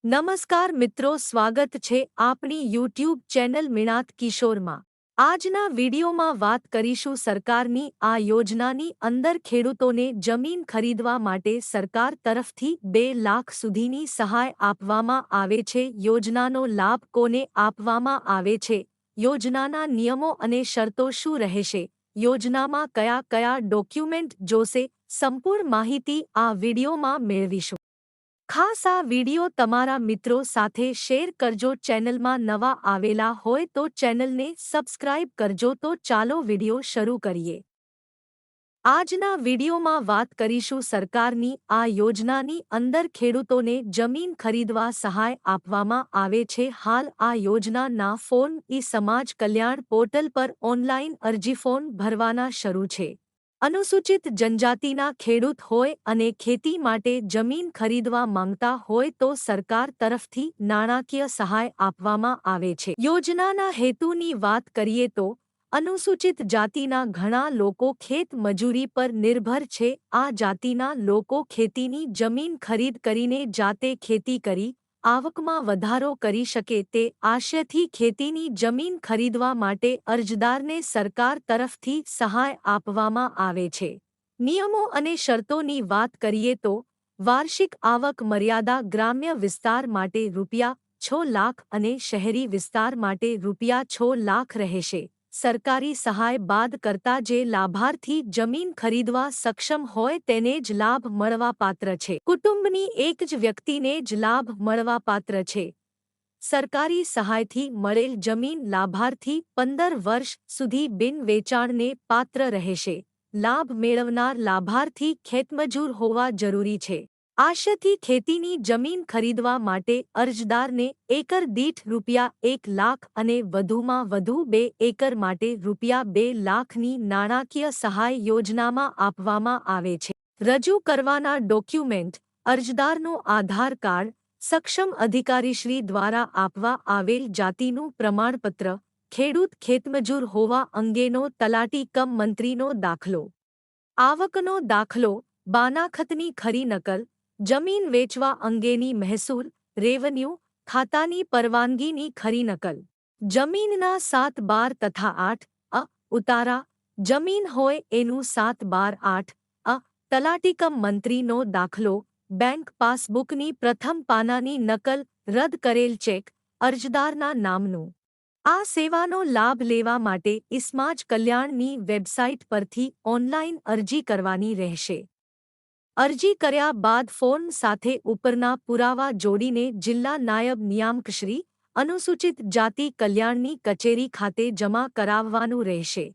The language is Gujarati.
નમસ્કાર મિત્રો, સ્વાગત છે આપણી યુટ્યુબ ચેનલ મિણાત કિશોરમાં। આજના વિડીયોમાં વાત કરીશું સરકારની આ યોજનાની અંદર ખેડૂતોને જમીન ખરીદવા માટે સરકાર તરફથી 2 લાખ સુધીની સહાય આપવામાં આવે છે। યોજનાનો લાભ કોને આપવામાં આવે છે, યોજનાના નિયમો અને શરતો શું રહેશે, યોજનામાં કયા કયા ડોક્યુમેન્ટ જોશે, સંપૂર્ણ માહિતી આ વિડીયોમાં મેળવીશું। ખાસ આ વિડીયો તમારા મિત્રો સાથે શેર કરજો। ચેનલમાં નવા આવેલા હોય તો ચેનલને સબસ્ક્રાઇબ કરજો। તો ચાલો વિડીયો શરૂ કરીએ। આજના વિડીયોમાં વાત કરીશું સરકારની આ યોજનાની અંદર ખેડૂતોને જમીન ખરીદવા સહાય આપવામાં આવે છે। હાલ આ યોજનાના ફોર્મ સમાજ કલ્યાણ પોર્ટલ પર ઓનલાઈન અરજી ફોર્મ ભરવાના શરૂ છે। અનુસૂચિત જનજાતિના ખેડૂત હોય અને ખેતી માટે જમીન ખરીદવા માંગતા હોય તો સરકાર તરફથી નાણાકીય સહાય આપવામાં આવે છે। યોજનાના હેતુની વાત કરીએ તો અનુસૂચિત જાતિના ઘણા લોકો ખેત મજૂરી પર નિર્ભર છે। આ જાતિના લોકો ખેતીની જમીન ખરીદ કરીને જાતે ખેતી કરી આવકમાં વધારો કરી શકે તે આશયથી ખેતીની જમીન ખરીદવા માટે અરજદારને સરકાર તરફથી સહાય આપવામાં આવે છે। નિયમો અને શરતોની વાત કરીએ તો વાર્ષિક આવક મર્યાદા ગ્રામ્ય વિસ્તાર માટે ₹6 લાખ અને શહેરી વિસ્તાર માટે ₹6 લાખ રહેશે। સરકારી સહાય બાદ કરતા જે લાભાર્થી જમીન ખરીદવા સક્ષમ હોય તેને જ લાભ મળવાપાત્ર છે। કુટુંબની એક જ વ્યક્તિને જ લાભ મળવાપાત્ર છે। સરકારી સહાયથી મળેલ જમીન લાભાર્થી 15 વર્ષ સુધી બિન વેચાણને પાત્ર રહેશે। લાભ મેળવનાર લાભાર્થી ખેતમજૂર હોવા જરૂરી છે। આશયથી ખેતીની જમીન ખરીદવા માટે અરજદારને એકર દીઠ ₹1 લાખ અને વધુમાં વધુ 2 એકર માટે ₹2 લાખની નાણાકીય સહાય યોજનામાં આપવામાં આવે છે। રજૂ કરવાના ડોક્યુમેન્ટ: અરજદારનું આધાર કાર્ડ, સક્ષમ અધિકારીશ્રી દ્વારા આપવા આવેલ જાતિનું પ્રમાણપત્ર, ખેડૂત ખેતમજૂર હોવા અંગેનો તલાટી મંત્રીનો દાખલો, આવકનો દાખલો, બાનાખતની ખરી નકલ, જમીન વેચવા અંગેની મહેસૂલ રેવન્યુ ખાતાની પરવાનગીની ખરી નકલ, જમીનના 7/12 તથા 8 ઉતારા, જમીન હોય એનું 7/12 તલાટી મંત્રીનો દાખલો, બેંક પાસબુકની પ્રથમ પાનાની નકલ, રદ કરેલ ચેક, અરજદારના નામનું। આ સેવાનો લાભ લેવા માટે સમાજ કલ્યાણની વેબસાઇટ પરથી ઓનલાઈન અરજી કરવાની રહેશે। અરજી કર્યા બાદ ફોર્મ સાથે ઉપરના પુરાવા જોડીને જિલ્લા નાયબ નિયામકશ્રી, અનુસૂચિત જાતિ કલ્યાણની કચેરી ખાતે જમા કરાવવાનું રહેશે।